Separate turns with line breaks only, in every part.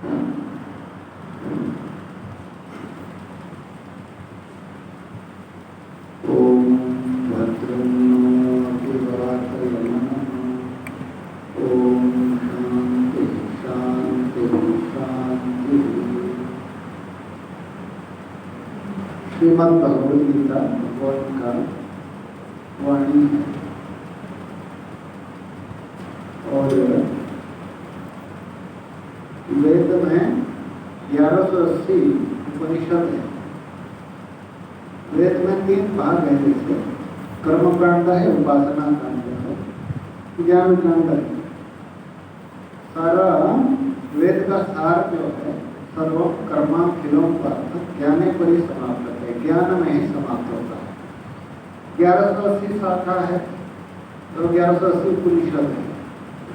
ओम भद्रं नोऽभिवादनं। ओम शांति शांति शांति। श्रीमद् भगवद गीता भगवान का वाणी है और वेद में 1180 उपनिषद है। वेद में 3 भाग है, जैसे कर्म कांड है, उपासना कांड है, ज्ञान कांड है। सारा वेद का सार जो है, सर्व कर्माखिलम पार्थ ज्ञाने पर ही समाप्त है, ज्ञान में ही समाप्त होता है। 1180 शाखा है तो 1180 उपनिषद है।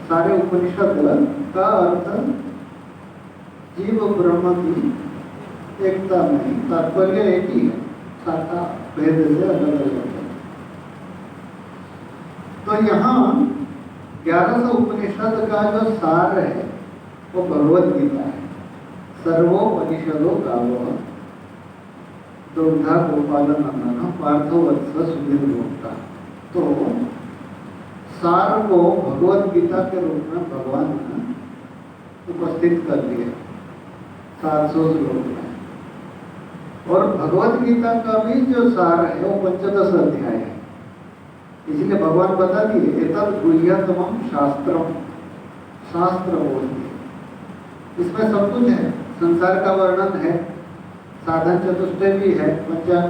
सारे उपनिषद का अर्थ जीव ब्रह्म की एकता में तात्पर्य एक ही है, शाखा भेद से अलग अलग है। तो यहाँ 1100 उपनिषद का जो सार है वो भगवद गीता है। सर्वोपनिषदों गावः दुग्धा गोपाल नंदन पार्थो वत्स सुधीर भोक्ता। तो सार को भगवद गीता के रूप में भगवान ने उपस्थित कर दिया 700 श्लोक में। और भगवद गीता का भी जो सार है वो 15 अध्याय है। इसलिए भगवान बता दिए एतद् गुह्यतमं शास्त्रम, शास्त्र बोल दिए। इसमें सब कुछ है, संसार का वर्णन है, साधन चतुष्टय भी है, पंचांग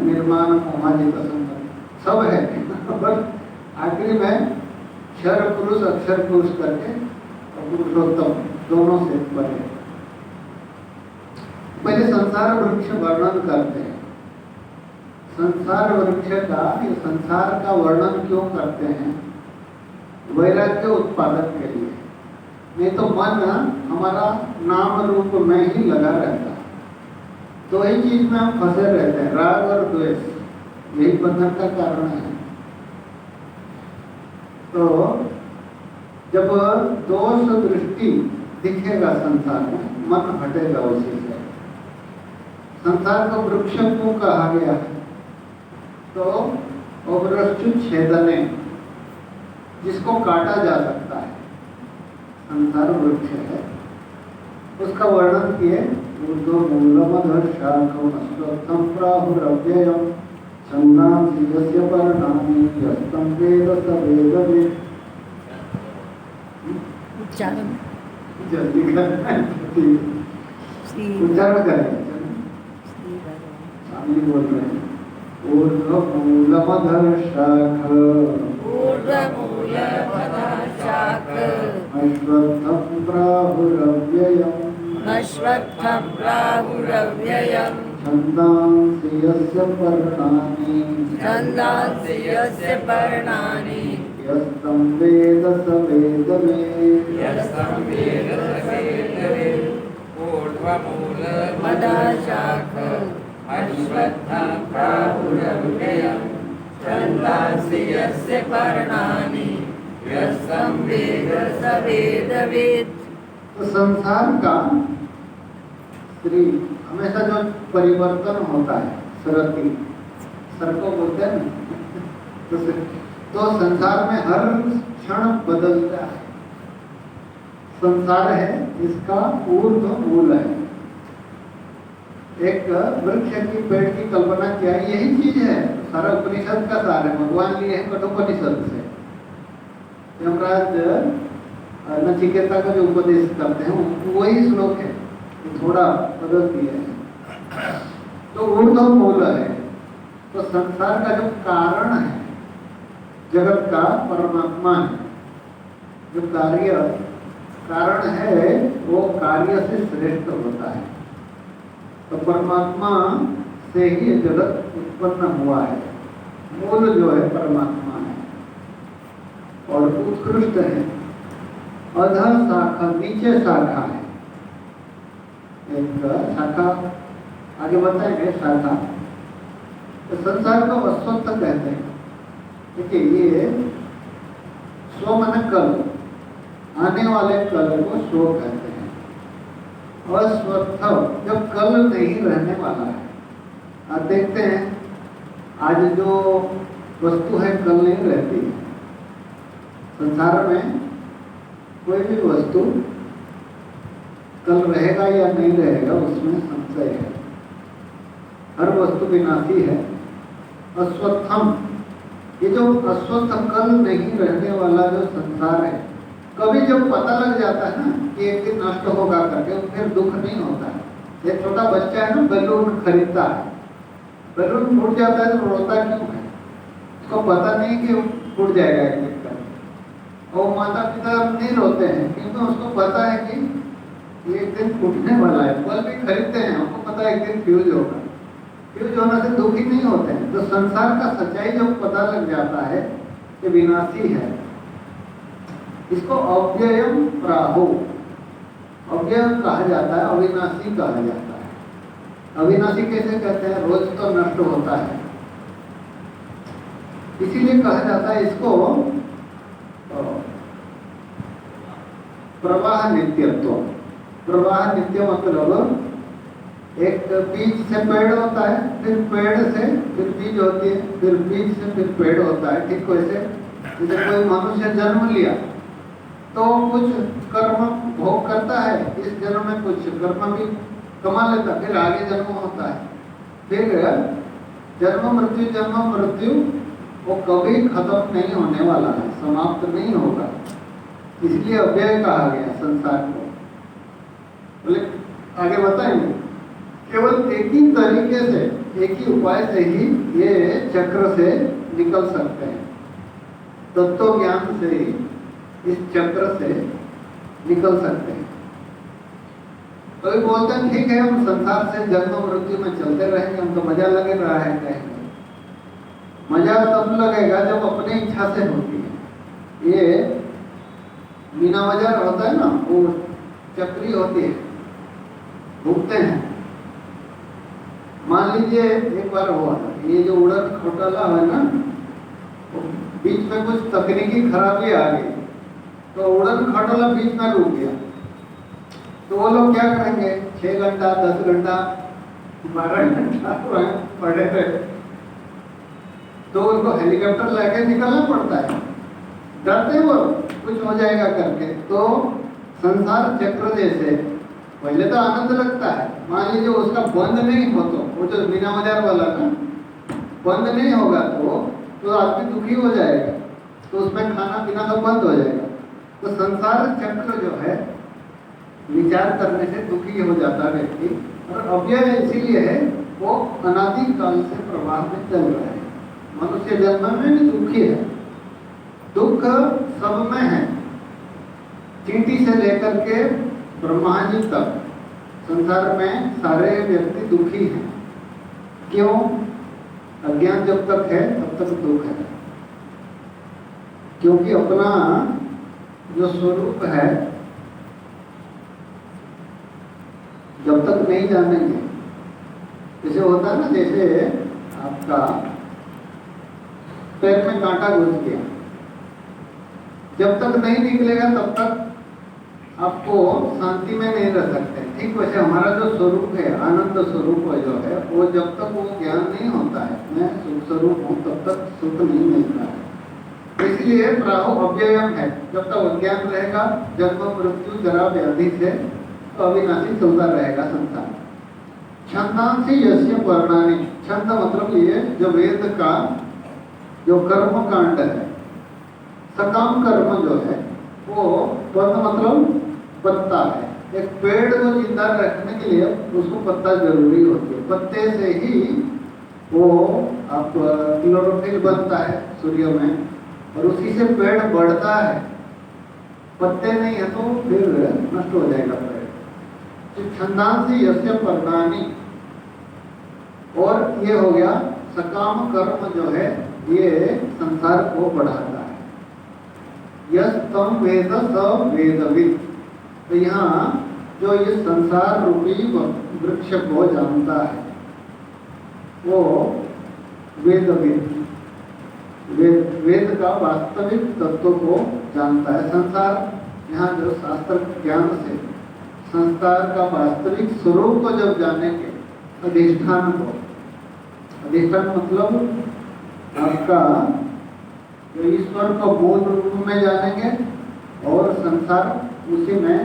निर्माण मोहाजित संगम सब है। पर आखिरी में क्षर पुरुष अक्षर पुरुष करके और पुरुषोत्तम दोनों से बने। पहले संसार वृक्ष वर्णन करते हैं। संसार वृक्ष का, ये संसार का वर्णन क्यों करते हैं? वैराग्य उत्पादन के लिए। नहीं तो मन हमारा नाम रूप में ही लगा रहता है, तो यही चीज में हम फंसे रहते हैं, राग और द्वेष, यही बंधन का कारण है। तो जब दोष दृष्टि दिखेगा संसार में, मन हटेगा उसी से। संसार को वृक्ष क्यों कहा गया है? तो अवृष्टि छेदने, जिसको काटा जा सकता है, संसार वृक्ष है। उसका वर्णन किए ऊर्ध्व मूलमधर शाखम अश्वत्थम प्राहुरव्ययम छन्दांसि यस्य पर्णानि यस्तं वेद स वेदवित्। जल्दी करना है, उच्चारण करें। सामने बोल रहे हैं ऊर्ध्व मूलमधर शाख, अश्वत्थं प्राहुरव्ययम्, छन्दांसि यस्य पर्णानि, यस्तं वेद स वेदवित्।
ऊर्ध्वमूलमधः शाख अश्वत्थं प्राहुरव्ययम्, छन्दांसि यस्य पर्णानि, यस्तं वेद स वेदवित्।
तो संसार का श्री हमेशा जो परिवर्तन होता है, सरती सर को बोलते हैं ना, तो संसार में हर क्षण बदलता है। संसार है, इसका ऊर्ध्व मूल है। एक वृक्ष की पेड़ की कल्पना किया, यही चीज है। सारा उपनिषद का सार है, भगवान लिए है कठोपनिषद से। यमराज नचिकेता का जो उपदेश करते हैं वही श्लोक है, थोड़ा बदल दिया है। तो ऊर्ध्व मूल है। तो संसार का जो कारण है, जगत का परमात्मा है। जो कारण है वो कार्य से श्रेष्ठ होता है। तो परमात्मा से ही जगत उत्पन्न हुआ है। मूल जो है परमात्मा है और उत्कृष्ट है। अधः शाखा, नीचे शाखा है। एक शाखा आगे बताएंगे शाखा। तो संसार को अश्वत्थ कहते हैं। देखिए ये स्व मन कल, आने वाले कल को स्व कहते हैं। अस्वस्थ जो कल नहीं रहने वाला है। आप देखते हैं आज जो वस्तु है कल नहीं रहती है। संसार में कोई भी वस्तु कल रहेगा या नहीं रहेगा उसमें संशय है। हर वस्तु विनाशी है। अस्वस्थम, ये जो अस्वस्थ कल नहीं रहने वाला जो संसार है, कभी जब पता लग जाता है ना कि एक दिन नष्ट होगा करके, फिर दुख नहीं होता है। एक छोटा बच्चा है ना, बैलून खरीदता है, बैलून फूट जाता है तो रोता क्यों है? उसको पता नहीं कि फूट जाएगा एक दिन का। और माता पिता नहीं रोते हैं क्योंकि उसको पता है कि एक दिन फूटने वाला है। बल्ब भी खरीदते हैं, हमको पता है एक दिन फ्यूज होगा। फ्यूज होने से दुखी नहीं होते हैं। तो संसार का सच्चाई जब पता लग जाता है कि विनाशी है, इसको अव्ययम प्राहो, अव्यय कहा जाता है, अविनाशी कहा जाता है। अविनाशी कैसे कहते हैं? रोज तो नष्ट होता है, इसीलिए कहा जाता है इसको प्रवाह नित्यत्व। प्रवाह नित्य मतलब एक बीज से पेड़ होता है, फिर पेड़ से फिर बीज होती है, फिर बीज से फिर पेड़ होता है। ठीक वैसे जैसे कोई मनुष्य जन्म लिया तो कुछ कर्म भोग करता है, इस जन्म में कुछ कर्म भी कमा लेता, फिर आगे जन्म होता है। फिर जन्म मृत्यु वो कभी खत्म नहीं होने वाला है, समाप्त नहीं होगा। इसलिए अव्यय कहा गया संसार को। बोले आगे बताएंगे, केवल एक ही तरीके से, एक ही उपाय से ही ये चक्र से निकल सकते हैं। तत्व ज्ञान से ही इस चक्र से निकल सकते हैं। तो बोलते हैं ठीक है, हम संसार से जन्म मृत्यु में चलते रहेंगे, हमको मजा लगे रहा है। कहेंगे मजा तब लगेगा जब अपनी इच्छा से होती है। ये मीना बाजार होता है ना, वो चक्री होती है, घूमते हैं। मान लीजिए एक बार हुआ था, ये जो उड़न खटोला है ना, बीच में कुछ तकनीकी खराबी आ गई तो उड़न खटोला बीच में रुक गया। तो वो लोग क्या करेंगे? 6 घंटा 10 घंटा 12 घंटा पड़े रहे, तो उनको हेलीकॉप्टर लेके निकलना पड़ता है। डरते वो कुछ हो जाएगा करके। तो संसार चक्र जैसे पहले तो आनंद लगता है, मान लीजिए उसका बंद नहीं हो तो, वो जो मीना बाजार वाला ना, बंद नहीं होगा तो आदमी दुखी हो जाएगा, तो उसमें खाना पीना तो बंद हो जाएगा। तो संसार चक्र जो है, विचार करने से दुखी हो जाता है व्यक्ति। और अव्यय इसीलिए है, वो अनादि काल से प्रवाह में चल रहा है। मनुष्य जन्म में भी दुखी है, दुख सब में है। चींटी से लेकर के ब्रह्मा जी तक संसार में सारे व्यक्ति दुखी हैं। क्यों? अज्ञान जब तक है तब तक दुख है, क्योंकि अपना जो स्वरूप है जब तक नहीं जानेंगे, जैसे होता है ना, जैसे आपका पैर में कांटा घुस गया, जब तक नहीं निकलेगा तब तक आपको शांति में नहीं रह सकते। ठीक वैसे हमारा जो स्वरूप है, आनंद स्वरूप जो है, वो जब तक वो ज्ञान नहीं होता है, मैं सुख स्वरूप हूँ, तब तक सुख नहीं मिलता है। इसलिए प्राहो अव्ययम है। जब तक अज्ञान रहेगा, जन्म मृत्यु जरा व्याधि से तो अविनाशी चलता रहेगा संसार। छंदांसी यस्य वर्णानि, छंद मतलब ये जो वेद का जो कर्म कांड है, सकाम कर्म जो है, वो पद मतलब पत्ता है। एक पेड़ को जिंदा रखने के लिए उसको पत्ता जरूरी होती है। पत्ते से ही वो आप क्लोरोफिल बनता है सूर्य में, और उसी से पेड़ बढ़ता है। पत्ते नहीं है तो फिर नष्ट हो जाएगा पेड़। तो छंदांसी यस्य पर्णानि, और ये हो गया सकाम कर्म जो है, ये संसार को बढ़ाता है। यस तम वेद स वेदविद, तो यहाँ जो ये संसार रूपी वृक्ष को जानता है वो वेदविद, वेद का वास्तविक तत्व को जानता है। संसार यहाँ जो शास्त्र ज्ञान से संसार का वास्तविक स्वरूप को जब जानेंगे, अधिष्ठान को, अधिष्ठान मतलब आपका जो ईश्वर को मूल रूप में जानेंगे और संसार उसी में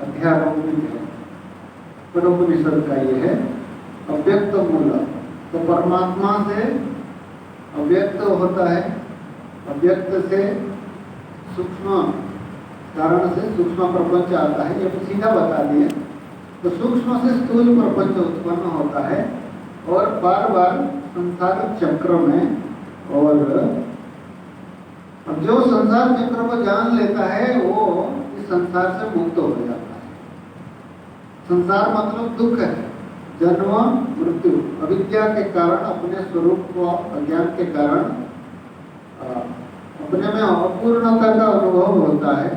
अध्यारोपित है। उपनिषद का ये है अव्यक्त मूल। तो परमात्मा से अव्यक्त होता है, अव्यक्त से सूक्ष्म कारण से सूक्ष्म प्रपंच आता है, ये सीधा बता दिए। तो सूक्ष्म से स्थूल प्रपंच उत्पन्न होता है और बार बार संसार चक्र में, और अब जो संसार चक्र को जान लेता है वो इस संसार से मुक्त हो जाता है। संसार मतलब दुख है, जन्म मृत्यु, अविद्या के कारण, अपने स्वरूप को अज्ञान के कारण अपने में अपूर्णता का अनुभव होता है।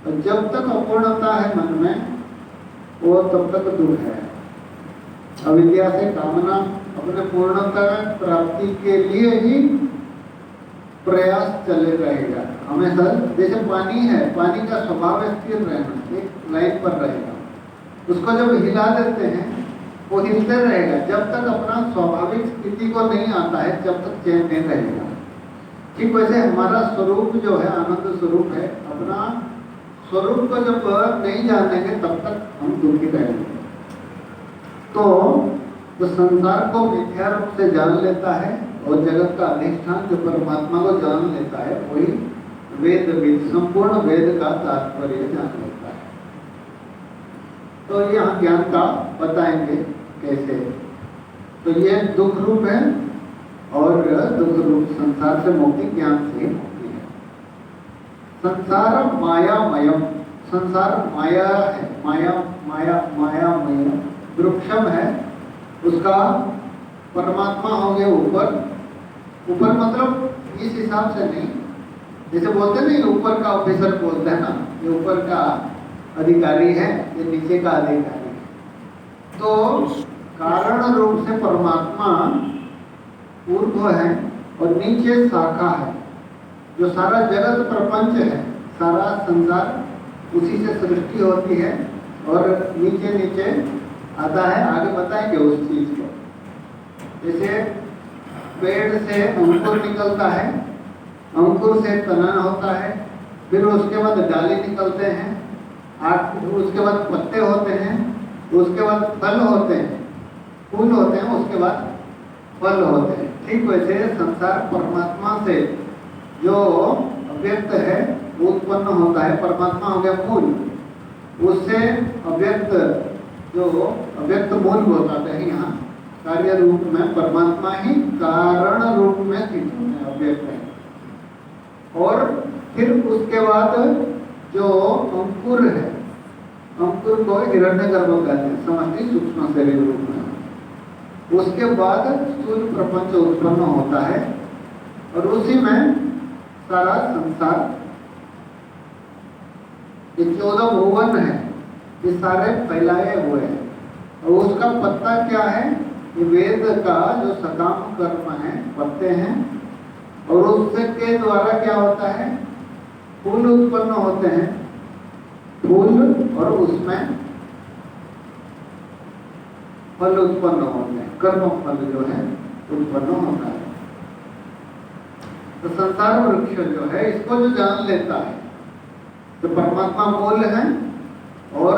और जब तक अपूर्णता है मन में, वो तब तक दुख है। अविद्या से कामना अपने पूर्णता प्राप्ति के लिए ही प्रयास चले रहेगा हमेशा। जैसे पानी है, पानी का स्वभाव स्थिर रहना, एक लाइन पर रहेगा। उसको जब हिला देते हैं वो हिलते रहेगा, जब तक अपना स्वाभाविक स्थिति को नहीं आता है जब तक चैन नहीं रहेगा। ठीक वैसे हमारा स्वरूप जो है आनंद स्वरूप है, अपना स्वरूप को जब नहीं जानेंगे तब तक हम दुखी रहेंगे। तो संसार को मिथ्या रूप से जान लेता है और जगत का अधिष्ठान जो परमात्मा को जान लेता है, वही वेद वेद संपूर्ण वेद का तात्पर्य जान लेता है। तो यहाँ ज्ञान का बताएंगे कैसे। तो ये दुख रूप है और दुख रूप संसार से मुक्ति ज्ञान से मुक्ति है। संसार मायामयम, संसार माया है, माया माया मायामय वृक्षम है, उसका परमात्मा हो गए ऊपर। ऊपर मतलब इस हिसाब से नहीं, जैसे बोलते नहीं ऊपर का ऑफिसर बोलते हैं ना, ये ऊपर का अधिकारी है, ये नीचे का अधिकारी है। तो कारण रूप से परमात्मा ऊर्ध्व है और नीचे शाखा है। जो सारा जगत प्रपंच है, सारा संसार उसी से सृष्टि होती है और नीचे नीचे आता है। आगे बताएंगे उस चीज को। जैसे पेड़ से अंकुर निकलता है, अंकुर से तनन होता है, फिर उसके बाद डाली निकलते हैं, उसके बाद पत्ते होते हैं, उसके बाद फल होते हैं, फूल होते हैं, उसके बाद फल होते हैं। ठीक वैसे संसार परमात्मा से जो अव्यक्त है वो उत्पन्न होता है। परमात्मा हो गया मूल, उससे अव्यक्त जो अव्यक्त मूल बताते हैं यहाँ कार्य रूप में, परमात्मा ही कारण रूप में स्थित है, अव्यक्त है। और फिर उसके बाद जो अंकुर है, अंकुर को हिरण्यगर्भ कहते हैं, समष्टि सूक्ष्म शरीर रूप में। उसके बाद स्थूल प्रपंच उत्पन्न होता है और उसी में सारा संसार, ये 14 भुवन है, ये सारे फैलाए हुए हैं। और उसका पत्ता क्या है? ये वेद का जो सकाम कर्म है, पत्ते हैं। और उससे के द्वारा क्या होता है? फूल उत्पन्न होते हैं, फूल, और उसमें फल उत्पन्न होते हैं, कर्म फल जो है उत्पन्न होता है। तो संसार वृक्ष जो है, इसको जो जान लेता है, तो परमात्मा मूल है और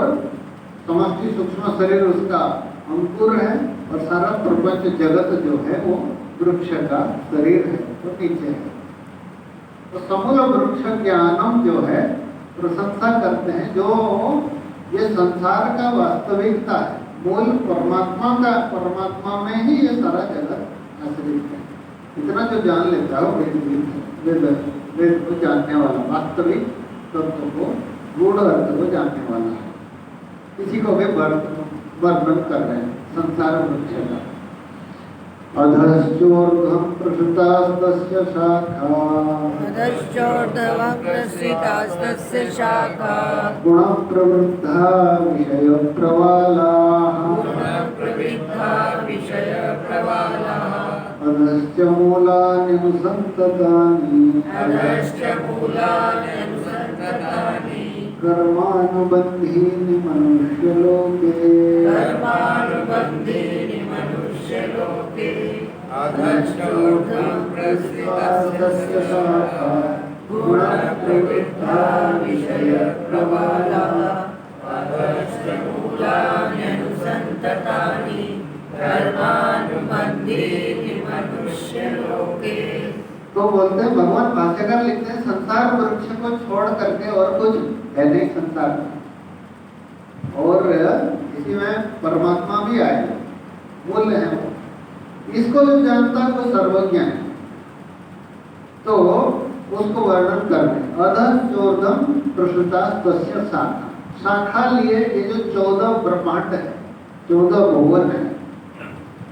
समष्टि सूक्ष्म शरीर उसका अंकुर है और सारा प्रपंच जगत जो है वो वृक्ष का शरीर है, तो नीचे है। तो समूल वृक्ष ज्ञानम जो है प्रशंसा करते हैं, जो ये संसार का वास्तविकता है, मूल परमात्मा का, परमात्मा में ही ये सारा जगत आश्रित है। इतना जो जान लेता है वेद को जानने वाला, वास्तविक तत्व को, गूढ़ अर्थ को जानने वाला है। इसी को वे वर्णन कर रहे हैं संसार वृक्ष का। अधश्चोर्ध्वं प्रसृतास्तस्य शाखा,
अधश्चोर्ध्वं प्रसृतास्तस्य शाखा,
गुणप्रवृद्धा विषयप्रवालाः,
गुणप्रवृद्धा विषयप्रवालाः,
अधश्च मूलानि अनुसन्ततानि,
अधश्च मूलानि अनुसन्ततानि,
कर्मानुबंधीनि मनुष्यलोके
कर्मानुबन्धीनि मनुष्यलोके अधश्चोर्ध्वं प्रसृतास्तस्य शाखा गुणप्रवृद्धा विषयप्रवालाः अधश्च मूलान्यनुसन्ततानि कर्मानुबन्धीनि मनुष्यलोके।
तो बोलते हैं भगवान भाष्यकार लिखते हैं संसार वृक्ष को छोड़ करके और कुछ है नहीं संसार में, और इसी में परमात्मा भी आए मूल्य है वो। इसको जो जानता है वो सर्वज्ञ है। तो उसको वर्णन करने अधश्चोर्ध्वं प्रसृता तस्य शाखा, शाखा लिए ये जो 14 ब्रह्मांड है, 14 भुवन है।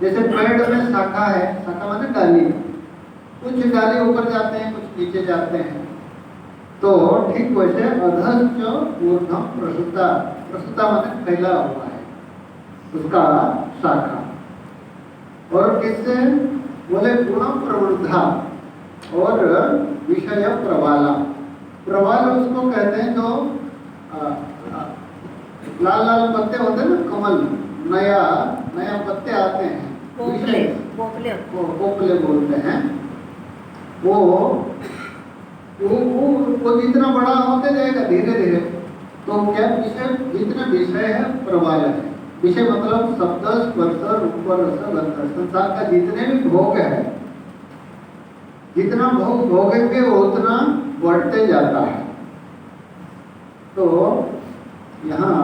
जैसे पेड़ में शाखा है, शाखा माने डाली, कुछ डाली ऊपर जाते हैं, कुछ नीचे जाते हैं। तो ठीक वैसे अधश्च ऊर्ध्वं प्रसृता, प्रसृता माने फैला हुआ है उसका शाखा। और किससे बोले गुण प्रवृद्धा और विषय प्रवाला। प्रवाल उसको कहते हैं जो लाल लाल पत्ते होते हैं ना, कमल, नया नया पत्ते आते हैं,
पोपले पोपले
पोपले बोलते हैं। वो जितना बड़ा होते जाएगा धीरे धीरे, तो क्या विषय, जितने विषय है प्रवाल है। विषय मतलब शब्द, स्पर्श, रूप, रस, गंध, संसार का जितने भी भोग है, जितना भोग भोगेंगे वो उतना बढ़ते जाता है। तो यहाँ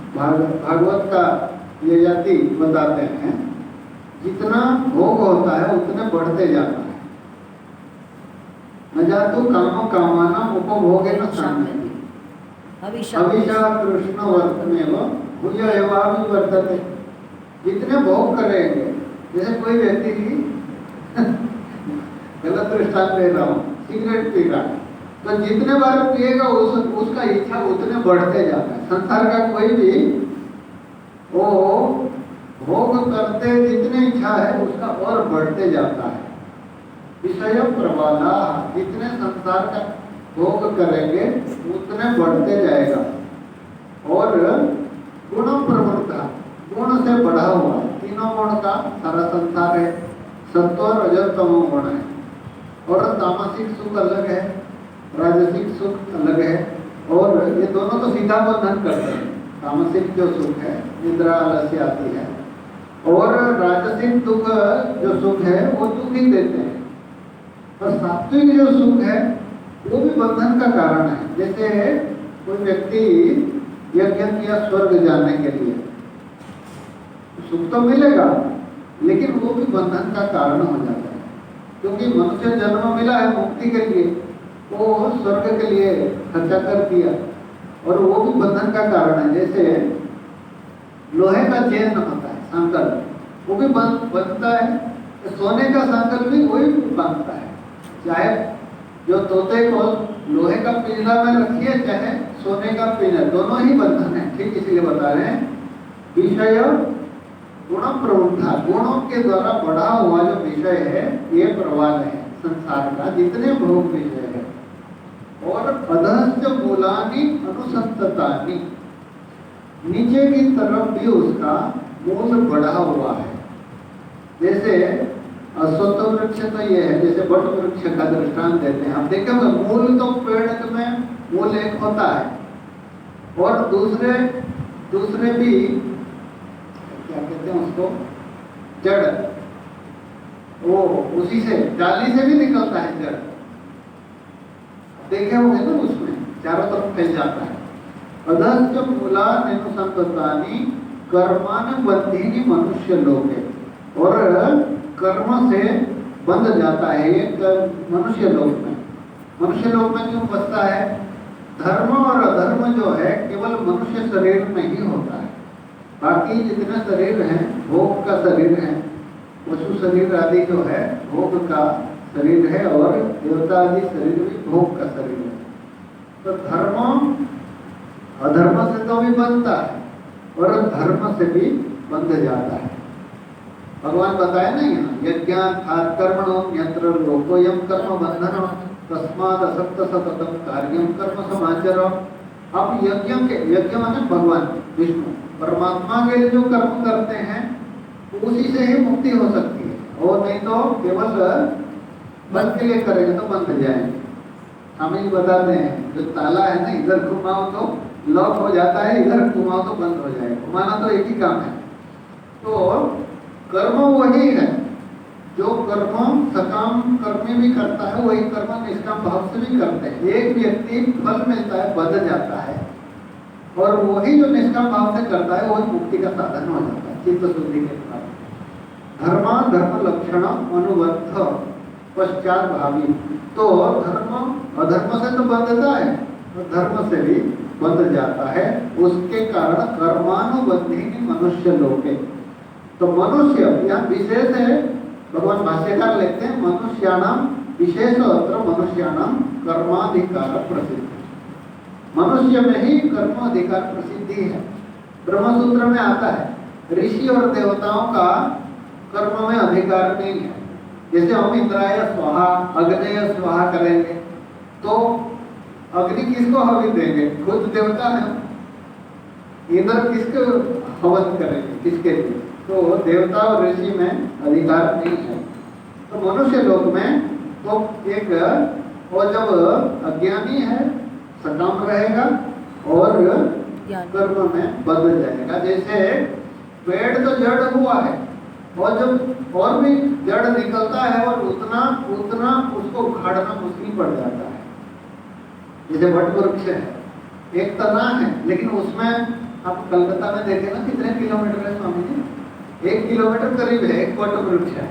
भागवत का ये जाति बताते हैं जितना भोग होता है उतने बढ़ते जाता है। न जातु काम कामाना उपभोगे न साम्य हविषा कृष्ण वर्तमेव भूय एवाभिवर्तते। जितने भोग करेंगे, जैसे कोई व्यक्ति की गलत दृष्टांत दे रहा हूँ, सिगरेट पी रहा है, तो जितने बार पिएगा उसका इच्छा उतने बढ़ते जाता है। संसार का कोई भी वो भोग करते जितनी इच्छा है उसका और बढ़ते जाता है। विषय प्रवाला, जितने संसार का भोग करेंगे उतने बढ़ते जाएगा। और गुण प्रवृत्ता, गुण से बढ़ा हुआ, तीनों गुण का सारा संसार है। सत्व रजो तमो गुण है। और तामसिक सुख अलग है, राजसिक सुख अलग है। और ये दोनों तो सीधा बंधन करते हैं। तामसिक जो सुख है निद्रा आलस्य आती है, और राजसिक दुख जो सुख है वो दुख ही देते हैं। और सात्विक जो सुख है वो भी बंधन का कारण है। जैसे कोई व्यक्ति यज्ञ किया स्वर्ग जाने के लिए, सुख तो मिलेगा लेकिन वो भी बंधन का कारण हो जाता है। क्योंकि मनुष्य जन्म मिला है मुक्ति के लिए, वो स्वर्ग के लिए खर्चा कर दिया, और वो भी बंधन का कारण है। जैसे लोहे का चेन होता है, सांकल, वो भी बनता है। सोने का सांकल भी वही बांधता है। चाहे जो तोते को लोहे का पिंजरा में रखिए, चाहे सोने का पिंजरा, दोनों ही बंधन है। ठीक इसलिए बता रहे हैं विषय गुण प्रवृत्ता, गुणों के द्वारा बढ़ा हुआ जो विषय है ये प्रवाल है संसार का, जितने भोग विषय है। और अधश्च मूलानि अनुसंततानि, नीचे की तरफ भी उसका मूल बढ़ा हुआ है। जैसे अश्वत्थ वृक्ष तो ये है, जैसे वट वृक्ष का दृष्टांत देते हैं। हम देखेंगे मूल तो पेड़ में मूल एक होता है, और दूसरे भी क्या कहते हैं उसको, जड़, वो उसी से डाली से भी निकलता है जड़। देखे होंगे ना, उसमें चारों तरफ फैल जाता है। अधश्च मूलानि अनुसंततानि कर्मानुबंधीनि मनुष्य लोके, और कर्म से बंध जाता है ये मनुष्य लोक में। मनुष्य लोक में क्यों बसता है? धर्म और अधर्म जो है केवल मनुष्य शरीर में ही होता है। बाकी जितने शरीर हैं भोग का शरीर है, पशु शरीर आदि जो है भोग का शरीर है, और देवता आदि शरीर भी भोग का शरीर है। तो धर्म अधर्म से तो भी बनता है और धर्म से भी बंध जाता है। भगवान बताए ना यहाँ, यज्ञात् कर्मणो यत्र लोकोयम कर्म बंधन, तस्माद असक्त सततम कार्यम कर्म समाचर। अब यज्ञ माने भगवान विष्णु परमात्मा के लिए जो कर्म करते हैं उसी से ही मुक्ति हो सकती है, और नहीं तो केवल बंद के लिए करेंगे तो बंद जाएंगे। हम ही बताते हैं जो ताला है ना, इधर घुमाओ तो लॉक हो जाता है, इधर घुमाओ तो बंद हो जाएगा। घुमाना तो एक ही काम है। तो कर्म वही है जो कर्म सकाम कर्म भी करता है, वही कर्म निष्काम भाव से भी करते हैं। एक व्यक्ति फल मिलता है, बद जाता है, और वही जो निष्काम भाव से करता है वही मुक्ति का साधन हो जाता है चित्त शुद्धि के बाद। धर्मा धर्म लक्षण अनुबद्ध पश्चात भावी। तो धर्म अधर्म से तो बंधता है, और धर्म से भी बंध जाता है। उसके कारण कर्मानुबंधी मनुष्य लोके। तो मनुष्य यहाँ विशेष है, भगवान भाष्यकार लिखते हैं मनुष्याणाम विशेष अत्र मनुष्याणाम कर्माधिकार प्रसिद्ध। मनुष्य में ही कर्माधिकार प्रसिद्धि है। ब्रह्मसूत्र में आता है ऋषि और देवताओं का कर्म में अधिकार नहीं है। जैसे हम इंद्राय स्वाहा अग्नेय स्वाहा करेंगे तो अग्नि किसको हवन देंगे? खुद देवता है। इंद्र किसको हवन करेंगे? किसके लिए? तो देवता और ऋषि में अधिकार नहीं है। तो मनुष्य लोक में तो एक, और जब अज्ञानी है सकाम रहेगा और कर्म में बदल जाएगा। जैसे पेड़ तो जड़ हुआ है, और जब और भी जड़ निकलता है और उतना उतना उसको उखाड़ना मुश्किल पड़ जाता है। जैसे वट वृक्ष है, एक तना है, लेकिन उसमें आप कलकत्ता में देखे ना कितने किलोमीटर है स्वामी जी? 1 किलोमीटर करीब है एक वट वृक्ष है।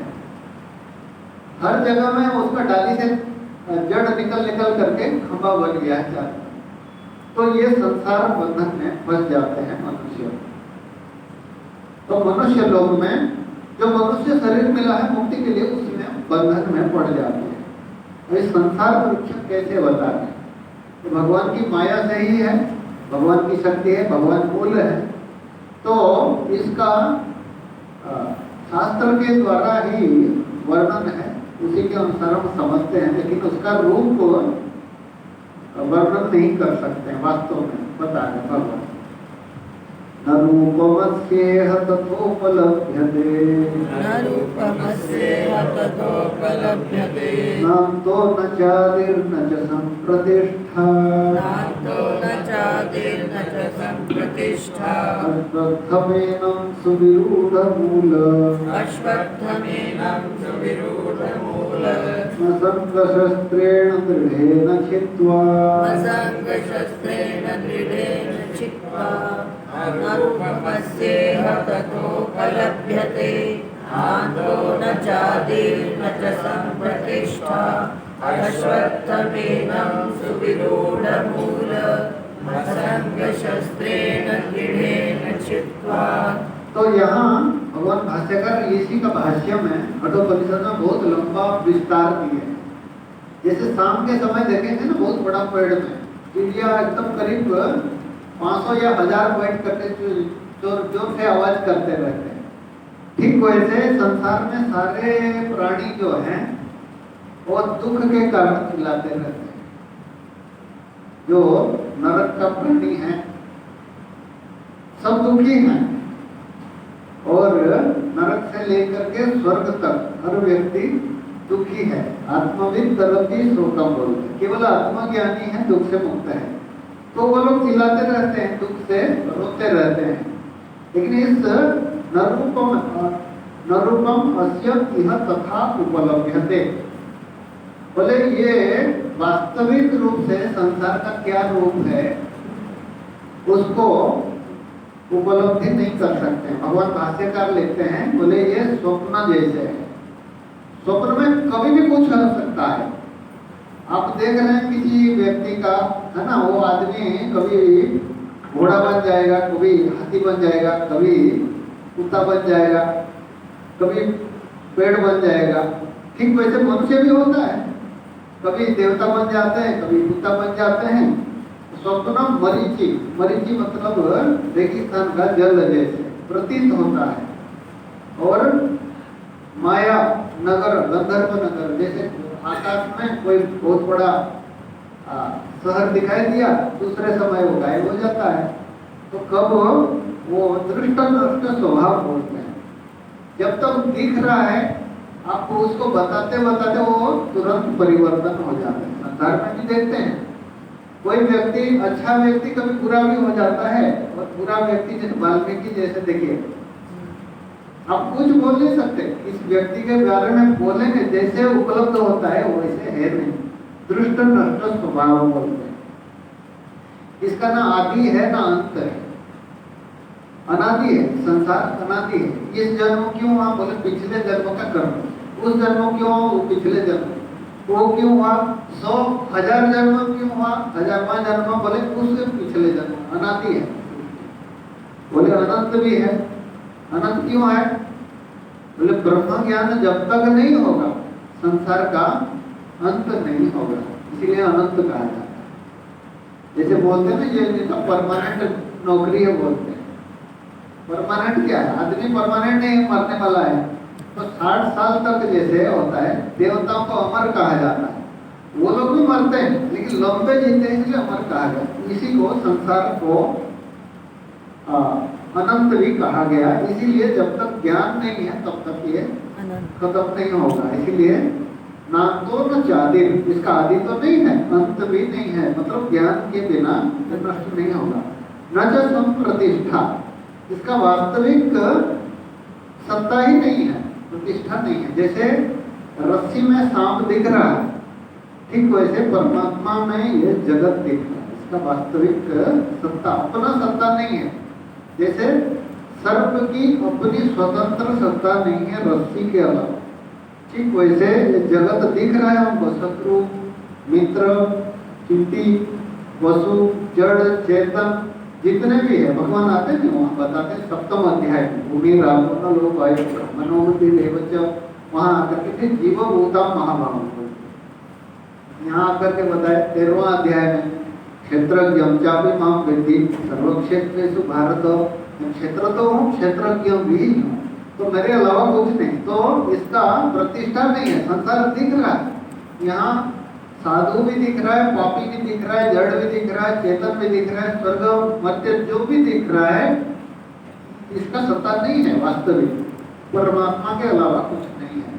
हर जगह में उसका डाली से जड़ निकल करके खंभा बन गया है चारों। तो ये संसार बंधन में फंस जाते हैं मनुष्य। तो मनुष्य लोक में जो मनुष्य शरीर मिला है मुक्ति के लिए, उसमें बंधन में पड़ जाते हैं। तो इस संसार वृक्ष कैसे बताते हैं? तो भगवान की माया से ही है, भगवान की शक्ति है, भगवान मूल है। तो इसका शास्त्र के द्वारा ही वर्णन है, उसी के अनुसार हम समझते हैं, लेकिन उसका रूप वर्णन नहीं कर सकते हैं। वास्तव में बता रहे भगवान न रूपमस्येह तथोपलभ्यते,
न रूपमस्येह तथोपलभ्यते,
नान्तो न चादिर्न च सम्प्रतिष्ठा,
नान्तो न चादिर्न च सम्प्रतिष्ठा,
अश्वत्थमेनं सुविरूढमूल,
अश्वत्थमेनं सुविरूढमूल,
न संगशस्त्रेण दृढेन छित्त्वा,
असङ्गशस्त्रेण दृढेन छित्त्वा, न रूपमस्येह तथोपलभ्यते, नान्तो न चादिर्न च सम्प्रतिष्ठा, अश्वत्थमेनं सुविरूढमूल, असङ्गशस्त्रेण दृढेन छित्त्वा। तो यहाँ भगवान भाष्यकार इसी का भाष्य में कठोपनिषद में बहुत लंबा विस्तार दिए हैं। जैसे शाम के समय देखेंगे ना, बहुत बड़ा पेड़ में चिड़िया एकदम करीब 500 या 1000 बैठ करके जोर से आवाज करते रहते हैं। ठीक वैसे संसार में सारे प्राणी जो हैं वो दुख के कारण चिल्लाते रहते हैं। जो नरक का प्राणी है सब दुखी हैं, और नरक से लेकर के स्वर्ग तक हर व्यक्ति दुखी है। आत्मविद तरफी शोकम बोलते हैं। केवल आत्मज्ञानी है दुख से मुक्त है, तो वो लोग चिल्लाते रहते हैं, दुख से रोते रहते हैं। लेकिन इस नरूपम अस्य इह तथा उपलभ्यते, बोले ये वास्तविक रूप से संसार का क्या रूप है उसको उपलब्धि नहीं कर सकते। भगवान भाष्यकार लिखते हैं, बोले ये स्वप्न जैसे है। स्वप्न में कभी भी कुछ हो सकता है। आप देख रहे हैं किसी व्यक्ति का, है ना, वो आदमी कभी घोड़ा बन जाएगा, कभी हाथी बन जाएगा, कभी कुत्ता बन जाएगा, कभी पेड़ बन जाएगा। ठीक वैसे मनुष्य भी होता है, कभी देवता बन जाते हैं, कभी कुत्ता बन जाते हैं। स्वप्न मरीची मतलब रेगिस्तान का जल जैसे प्रतीत होता है। और माया नगर, गंधर्व नगर, जैसे आकाश में कोई बहुत बड़ा शहर दिखाई दिया, दूसरे समय वो गायब हो जाता है। तो कब वो दृष्ट नष्ट स्वभाव बोलते हैं। जब तक दिख रहा है आपको, उसको बताते बताते वो तुरंत परिवर्तन हो जाता है। संसार में भी देखते हैं, कोई व्यक्ति, अच्छा व्यक्ति कभी बुरा भी हो जाता है, और बुरा व्यक्ति जैसे वाल्मीकि जैसे देखिए, आप कुछ बोल नहीं सकते, इस व्यक्ति के बारे में बोलेंगे जैसे उपलब्ध होता है वैसे है नहीं, दृष्ट नष्ट स्वभाव बोलते हैं। इसका ना आदि है ना अंत है, अनादि है, संसार अनादि है। इस जन्म क्यों हुआ बोले पिछले जन्म का कर्म, उस जन्म क्यों हुआ वो पिछले जन्म, वो क्यों हुआ 100,000 जन्म क्यों हुआ, 1000वां जन्म बोले उससे पिछले जन्म, अनादि है। बोले अनंत भी है, अनंत क्यों है बोले ब्रह्म ज्ञान जब तक नहीं होगा संसार का अंत नहीं होगा, इसीलिए अनंत कहा जाता है। जैसे बोलते हैं ना ये इनका परमानेंट नौकरी है, बोलते हैं परमानेंट क्या है, आदमी परमानेंट नहीं मरने वाला है। तो 60 साल तक जैसे होता है, देवताओं को अमर कहा जाता है, वो लोग भी मरते हैं लेकिन लंबे जीते हैं इसलिए अमर कहा गया। इसी को संसार को अनंत भी कहा गया, इसीलिए जब तक ज्ञान नहीं है तब तक ये खत्म नहीं होगा। इसीलिए ना तो न चादि, इसका आदि तो नहीं है, अंत भी नहीं है, मतलब ज्ञान के बिना नष्ट नहीं होगा। न च संप्रतिष्ठा, इसका वास्तविक सत्ता ही नहीं है, प्रतिष्ठा नहीं है। जैसे रस्सी में सांप दिख रहा है, ठीक वैसे परमात्मा में ये जगत दिख रहा है, इसका वास्तविक सत्ता, अपना सत्ता नहीं है। जैसे सर्प की अपनी स्वतंत्र सत्ता नहीं है रस्सी के अलावा, ठीक वैसे ये जगत दिख रहा है हमको, शत्रु मित्र चिंटी वसु जड़ चेतन जितने भी है, भगवान आते हैं वहाँ बताते हैं 7वें अध्याय में, भूमि रावण लोक आयु मनोमति देवच, वहाँ आकर के जीव भूता महाभाव, यहाँ आकर के बताए 13वां अध्याय में क्षेत्रज्ञ चापी माम विद्धि सर्वक्षेत्रेषु भारत, क्षेत्र तो हूँ क्षेत्रज्ञ भी हूँ, तो मेरे अलावा कुछ नहीं। तो इसका प्रतिष्ठा नहीं है, संसार दिख रहा है, यहाँ साधु भी दिख रहा है, पापी भी दिख रहा है, जड़ भी दिख रहा है, चेतन भी दिख रहा है, स्वर्ग मर्त्य जो भी दिख रहा है, इसका सत्ता नहीं है वास्तविक, परमात्मा के अलावा कुछ नहीं है।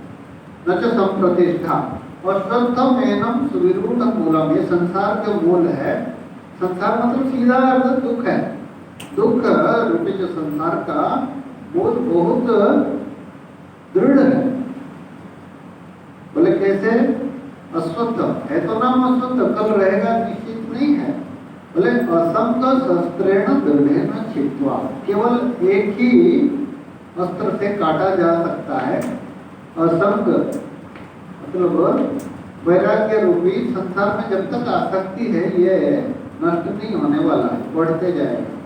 न च संप्रतिष्ठा, और शुद्धम एनम सुविरूढ़ मूलम, ये संसार के मूल है। संसार मतलब सीधा अर्थ दुख है, दुख रूपी जो संसार का मूल बहुत दृढ़ है। बोले कैसे, अश्वत्थ है तो नाम अश्वत्थ, कल रहेगा निश्चित नहीं है। बोले असंग शस्त्रेण दृढ़ेन छित्वा, केवल एक ही अस्त्र से काटा जा सकता है। असंग मतलब वैराग्य रूपी संसार में जब तक आसक्ति है ये नष्ट नहीं होने वाला है, बढ़ते जाएगा।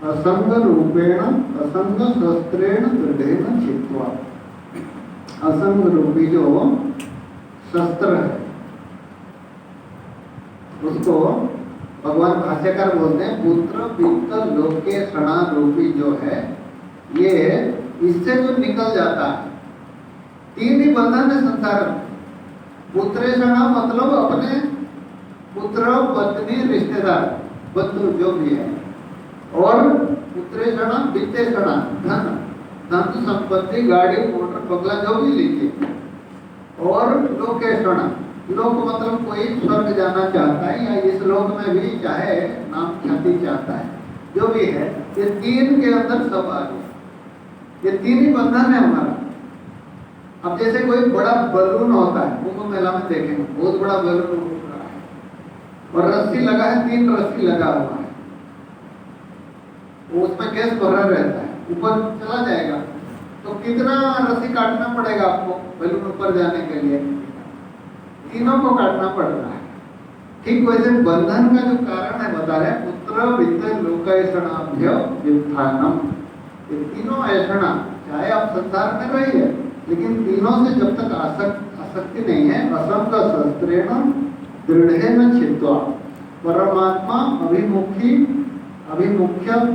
असंग रूपेण असंग शस्त्रेण दृढ़ेन छित्वा, असंग रूपी जो शस्त्र है उसको भगवान भाष्यकार बोलते हैं पुत्र वित्त लोके क्षणा रूपी जो है, ये इससे जो निकल जाता है, 3 ही बंधन है संसार में। पुत्रेषणा मतलब अपने पुत्र पत्नी रिश्तेदार बंधु जो भी है, और पुत्रेषणा वित्तेषणा धन, धन संपत्ति गाड़ी मोटर बंगला जो भी लीजिए, और लोकेषणा, लोक मतलब कोई स्वर्ग जाना चाहता है या इस लोक में भी चाहे नाम ख्याति चाहता है, जो भी है, ये 3 के अंदर सब आ गए। ये 3 ही बंधन है हमारा। अब जैसे कोई बड़ा बलून होता है, वो मेला में देखेंगे बहुत बड़ा बलून उड़ रहा है और रस्सी लगा है, 3 रस्सी लगा हुआ है, वो उसमें गैस भरा रहता है, ऊपर चला जाएगा तो कितना रस्सी काटना पड़ेगा आपको बलून ऊपर जाने के लिए, तीनों को काटना पड़ रहा है। ठीक वैसे बंधन का जो कारण है बता रहे हैं, पुत्र वित्त लोकैषणाभ्य व्युत्थानम, ये तीनों ऐषणा, चाहे आप संसार में रहिए लेकिन तीनों से जब तक आसक्ति नहीं है, असंग शस्त्रेण दृढ़ेन छित्वा, परमात्मा अभिमुख्य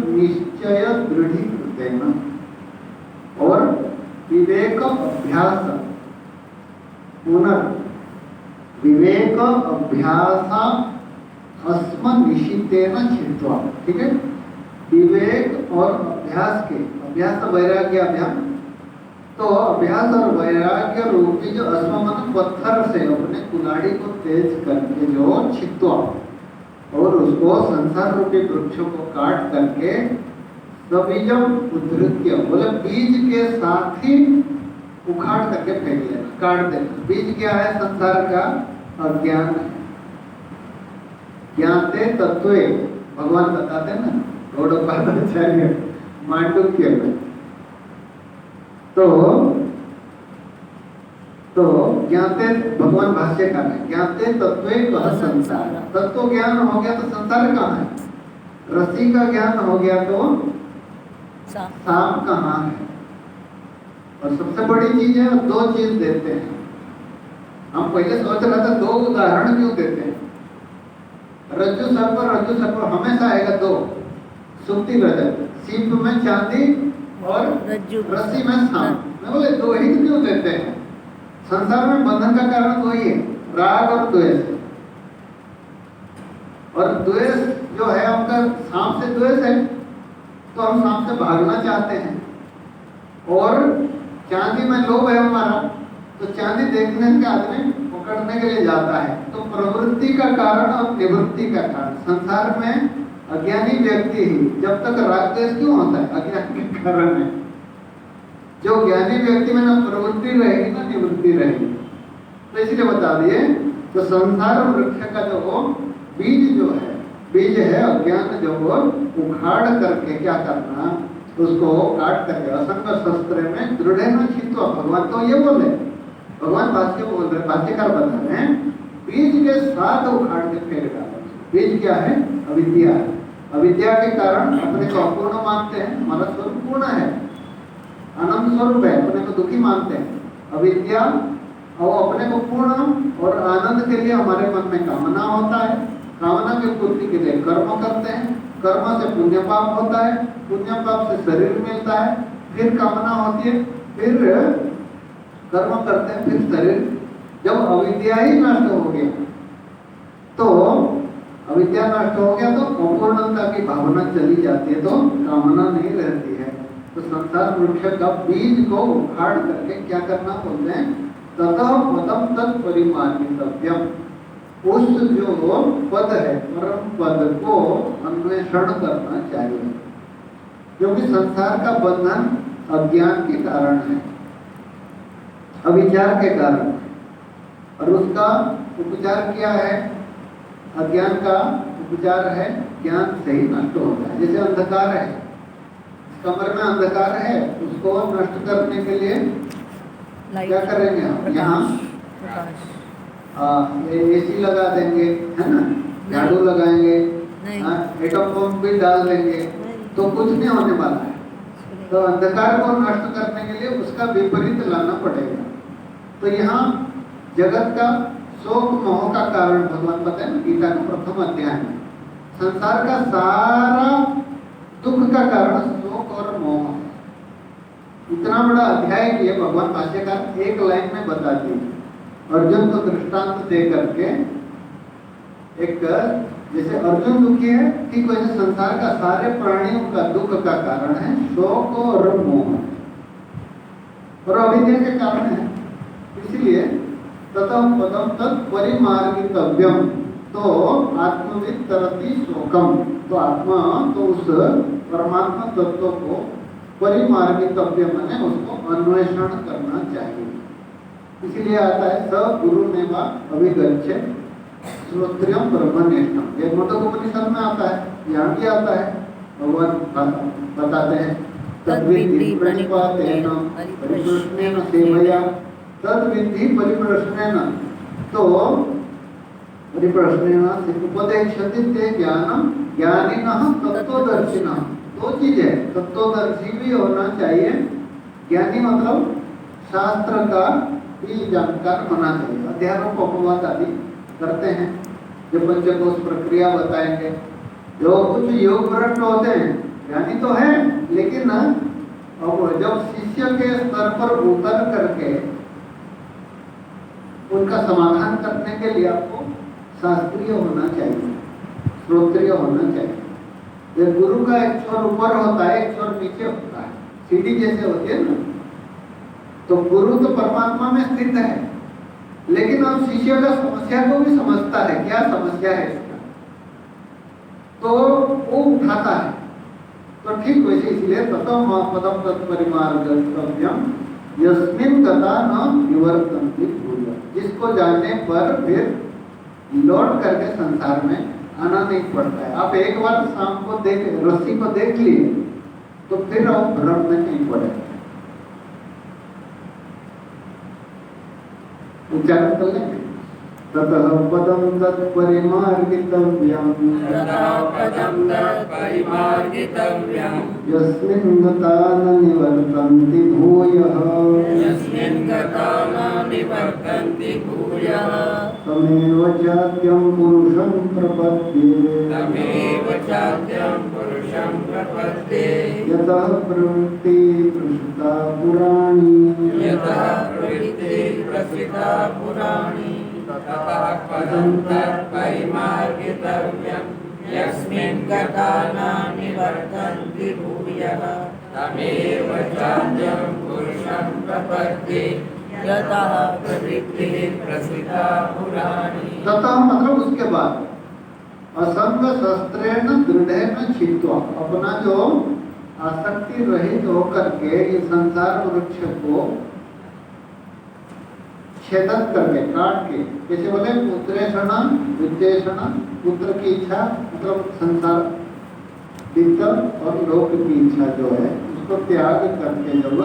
निश्चय दृढ़ीकृतेन, और विवेक अभ्यास विवेक अभ्यास अस्म निशितेन छित्वा, ठीक है। विवेक और अभ्यास वैराग्य अभ्यास, तो अभ्यास और वैराग्य रूपी जो अस्म मन पत्थर से अपने कुल्हाड़ी को तेज करके जो छित्वा, और उसको संसार रूपी वृक्षों को काट करके सबीजम उद्धृत्य, बोले बीज के साथ ही उखाड़ करके फेंक लेना, काट देना। बीज क्या है? संसार का अज्ञान है। ज्ञाते तत्वे भगवान बताते हैं ना, गौड़पादाचार्य मांडुक्य में। तो ज्ञाते, भगवान भाष्यकार है, ज्ञाते तत्वे कह संसार। तत्व ज्ञान हो गया तो संसार कहाँ है? रस्सी का ज्ञान हो गया तो सांप कहाँ है? और सबसे बड़ी चीज है, दो चीज देते हैं। हम पहले सोच रहे थे दो उदाहरण क्यों देते हैं? रज्जु सर्प हमेशा आएगा दो, सुक्ति रजत, सीप में चांदी और रस्सी में सांप। मैं बोले दो ही क्यों देते हैं? संसार में बंधन का कारण दो ही है, राग और द्वेष। और द्वेष जो है हमका, सांप से द्वेष है तो हम सांप से भागना चाहते हैं, और चांदी में लोभ है हमारा, तो चांदी देखने के आदमी पकड़ने के लिए जाता है। तो प्रवृत्ति का कारण और निवृत्ति का कारण, संसार में अज्ञानी व्यक्ति ही, जब तक राग द्वेष क्यों होता है? अज्ञान के कारण है। जो ज्ञानी व्यक्ति में ना प्रवृत्ति रहेगी ना निवृत्ति रहेगी। तो इसलिए बता दिए, तो संसार वृक्ष का जो बीज जो है, बीज है अज्ञान, जो वो उखाड़ करके क्या करना, उसको काट करके असंग शस्त्र में दृढ़ न छित्वा। भगवान तो ये बोले, भगवान भाष्य बोल रहे, भाष्यकार बता रहे हैं, बीज के साथ उखाड़ के फेंक डालो। बीज क्या है? अविद्या है। अविद्या के कारण अपने को अपूर्ण मानते हैं, हमारा स्वरूप पूर्ण है, आनंद स्वरूप है, अपने को दुखी मानते हैं। अविद्या और अपने को पूर्ण और आनंद के लिए हमारे मन में कामना होता है, कामना की पूर्ति के लिए कर्म करते हैं, कर्म से पुण्य पाप होता है, पुण्य पाप से शरीर मिलता है, फिर कामना होती है, फिर कर्म करते हैं, फिर शरीर। जब अविद्या ही नष्ट हो गया, तो अविद्या नष्ट हो गया तो अपूर्णता की भावना चली जाती है, तो कामना नहीं रहती है। तो संसार वृक्ष का बीज को उखाड़ करके क्या करना बोलते हैं? ततः पदम तत्परिमार्गितव्यम। उस जो पद है, परम पद को अन्वेषण करना चाहिए, क्योंकि संसार का बंधन अज्ञान के कारण है, अविचार के कारण। और उसका उपचार क्या है? अज्ञान का उपचार है ज्ञान से ही नष्ट होता है। जैसे अंधकार है, कमरे में अंधकार है, उसको नष्ट करने के लिए क्या करेंगे हम? यहाँ एसी लगा देंगे, है ना, झाड़ू लगाएंगे, एटम बम भी डाल देंगे, तो कुछ नहीं होने वाला है। तो अंधकार को नष्ट करने के लिए उसका विपरीत लाना पड़ेगा। तो यहाँ जगत का शोक मोह का कारण भगवान पता है ना, गीता का प्रथम अध्याय में संसार का सारा दुख का कारण शोक और मोह है। इतना बड़ा अध्याय किए भगवान भाष्यकार एक लाइन में बता दिए, अर्जुन को दृष्टांत दे करके। एक जैसे अर्जुन दुखी है, ठीक वैसे संसार का सारे प्राणियों का दुख का कारण है शोक और मोह, और अविद्या के कारण है। इसलिए ततः पदम तत्परिमार्गितव्यम, तो आत्मविद तरति शोकम, तो आत्मा तो उस परमात्मा तत्व को परिमार्गितव्य माने उसको अन्वेषण करना चाहिए। इसलिए आता है स गुरु ने वा अभिगच्छे श्रोत्रियम ब्रह्मनिष्ठम। ये मुंडकोपनिषद में आता है, यहाँ भी आता है। भगवान बताते हैं तद्विद्धि प्रणिपातेन परिप्रश्नेन सेवया, तद्विद्धि परिप्रश्नेन, तो परिप्रश्नेन उपदेक्षति ते ज्ञानम ज्ञानिनः तत्त्वदर्शिनः। दो चीज है, तत्वदर्शी भी होना चाहिए, ज्ञानी मतलब शास्त्र का भी जानकार होना चाहिए। अध्यारोप अपवाद आदि करते हैं, जो पंचकोश प्रक्रिया बताएंगे, जो कुछ योग भ्रष्ट होते हैं, ज्ञानी तो है, लेकिन अब जब शिष्य के स्तर पर उतर करके उनका समाधान करने के लिए आपको शास्त्रीय होना चाहिए, श्रोत्रिय होना चाहिए। ये गुरु का एक छोर ऊपर होता है, एक छोर नीचे होता है, सीढ़ी जैसे होती है ना। तो गुरु तो परमात्मा में स्थित है, लेकिन अब शिष्य का समस्या को भी समझता है, क्या समस्या है इसका, तो वो उठाता है। तो ठीक वैसे इसलिए ततः पदम तत्परिमार्गव्यम यस्मिन् गता न निवर्तन्ति भूय। जिसको जानने पर फिर लौट करके संसार में आना नहीं पड़ता है। आप एक बार शाम को रस्सी को देख लिए तो फिर आप भ्रम में नहीं पड़े। उच्चारण कर लेंगे। ततः पदम तत्परिमार्गितव्यम् यस्मिन् गता न निवर्तन्ति भूयः तमेव चाद्यं पुरुषं प्रपद्ये यतः प्रवृत्ति प्रसृता पुराणी
ततः पदं तत्परिमार्गितव्यं यस्मिन् गता न निवर्तन्ति भूयः तमेव चाद्यं पुरुषं प्रपद्ये यतः प्रवृत्तिः प्रसृता पुराणी।
ततः मतलब उसके बाद असंग शस्त्रेण दृढ़ेन छित्त्वा, अपना जो आसक्ति रहित होकर के इस संसार वृक्ष को छेदन करके, काट के, जैसे बोले पुत्रेषण वित्तेषण, पुत्र की इच्छा मतलब संसार वित्त और लोक की इच्छा जो है उसको त्याग करके जब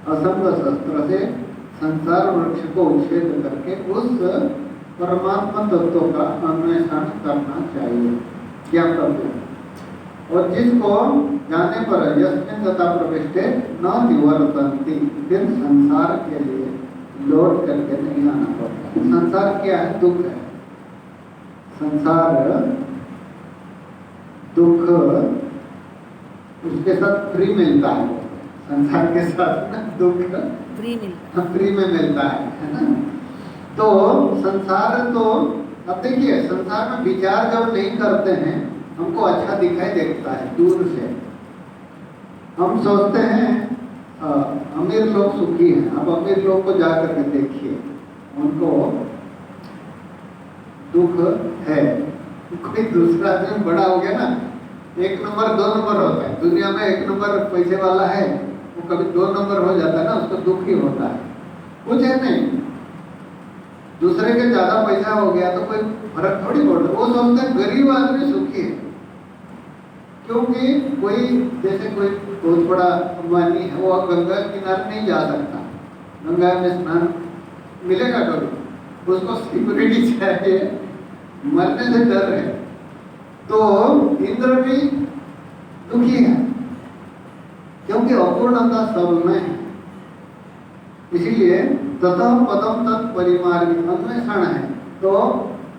असंग शस्त्र से संसार वृक्ष को उच्छेद करके उस परमात्मा तत्व का अन्वेषण करना चाहिए। क्या करते हैं? और जिसको जाने पर यस्मिन् गता प्रविष्टे न निवर्तन्ति, फिर संसार के लिए लौट करके नहीं आना पड़ता। संसार क्या है? दुख है। संसार दुख उसके साथ फ्री मिलता है। संसार के साथ दुख फ्री में मिलता है ना। तो संसार तो अब देखिए, संसार में विचार जब नहीं करते हैं हमको अच्छा दिखाई देता है दूर से। हम सोचते हैं अमीर लोग सुखी हैं। अब अमीर लोग को जाकर के देखिए, उनको दुख है। कोई दूसरा आदमी बड़ा हो गया ना, 1 नंबर 2 नंबर होता है दुनिया में। 1 नंबर पैसे वाला है, वो कभी 2 नंबर हो जाता है ना, उसको दुख ही होता है। कुछ है नहीं, दूसरे के ज्यादा पैसा हो गया तो कोई फर्क थोड़ी पड़ता। वो सोचते हैं गरीब आदमी सुखी है, क्योंकि कोई जैसे कोई बहुत बड़ा अंबानी है, वो गंगा किनारे नहीं जा सकता, गंगा में स्नान मिलेगा कभी, उसको सिक्योरिटी चाहिए, मरने से डर है। तो इंद्र भी दुखी है, क्योंकि अपूर्णता सब में है। इसीलिए ततः पदम तत्परिमार्गित अन्वेषण है। तो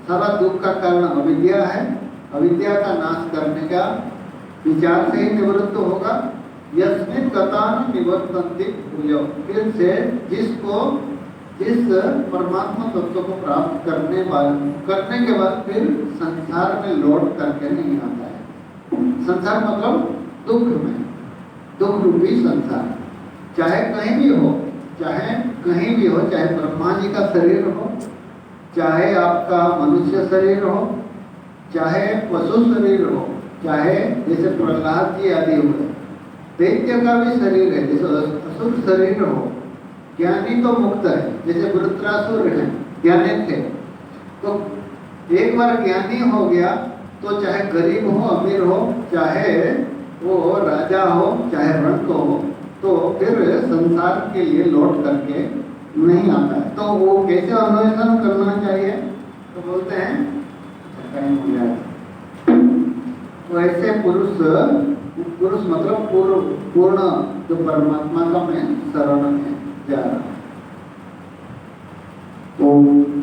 सारा दुख का कारण अविद्या है। अविद्या का नाश करने का विचार से ही निवृत्त होगा। यस्मिन् गता न निवर्तन्ति भूयः, फिर से जिस परमात्मा तत्व को प्राप्त करने के बाद फिर संसार में लौट करके नहीं आता है। संसार मतलब दुख में, दुख रूपी संसार, चाहे कहीं भी हो, चाहे ब्रह्मा जी का शरीर हो, चाहे आपका मनुष्य शरीर हो, चाहे पशु शरीर हो, चाहे जैसे प्रहलाद जी आदि हुए, दैत्य का भी शरीर है, जैसे असुर शरीर हो। ज्ञानी तो मुक्त है, जैसे वृत्रासुर है, ज्ञानी थे। तो एक बार ज्ञानी हो गया तो चाहे गरीब हो, अमीर हो, चाहे वो राजा हो, चाहे रंक हो, तो फिर संसार के लिए लौट करके नहीं आता है। तो वो कैसे अन्वेषण करना चाहिए? तो बोलते हैं तो ऐसे पुरुष मतलब पूर्ण जो परमात्मा का मैं शरण में जा रहा हूँ।